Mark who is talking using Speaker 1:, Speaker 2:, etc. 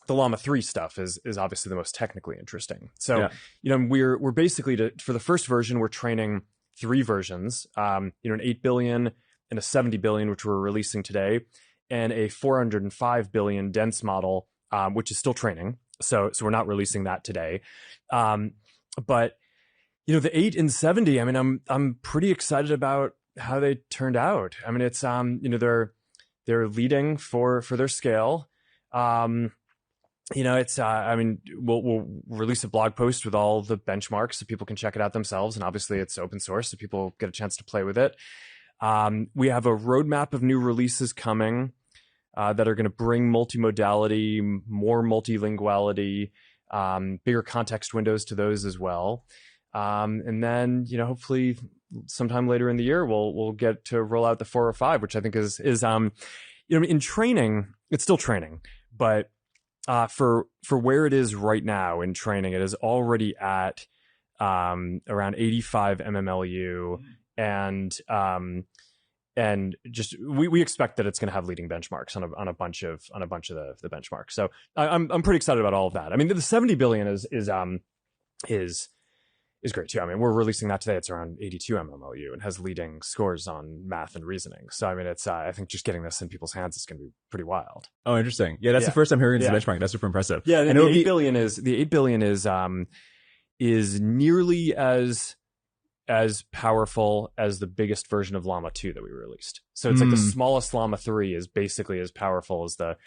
Speaker 1: the Llama 3 stuff is obviously the most technically interesting. So,
Speaker 2: Yeah.
Speaker 1: We're basically for the first version, we're training 3 versions, an 8 billion and a 70 billion, which we're releasing today, and a 405 billion dense model, which is still training. So we're not releasing that today. But, the 8 and 70, I mean, I'm pretty excited about how they turned out. I mean, it's, they're leading for their scale. It's, we'll release a blog post with all the benchmarks so people can check it out themselves. And obviously it's open source, so people get a chance to play with it. We have a roadmap of new releases coming that are going to bring multimodality, more multilinguality, bigger context windows to those as well. And then, hopefully sometime later in the year, we'll get to roll out the 405, which I think is in training, it's still training, but for where it is right now in training, it is already at around 85 mmLU, and just we expect that it's going to have leading benchmarks on a bunch of the benchmarks. So I'm pretty excited about all of that. I mean, the 70 billion is great too. I mean, we're releasing that today. It's around 82 mmLU and has leading scores on math and reasoning. So I mean, it's I think just getting this in people's hands is going to be pretty wild.
Speaker 2: Oh, interesting. Yeah, that's the first time hearing this benchmark. That's super impressive.
Speaker 1: Yeah, and the 8 billion is nearly as powerful as the biggest version of Llama 2 that we released. So it's like the smallest Llama 3 is basically as powerful as the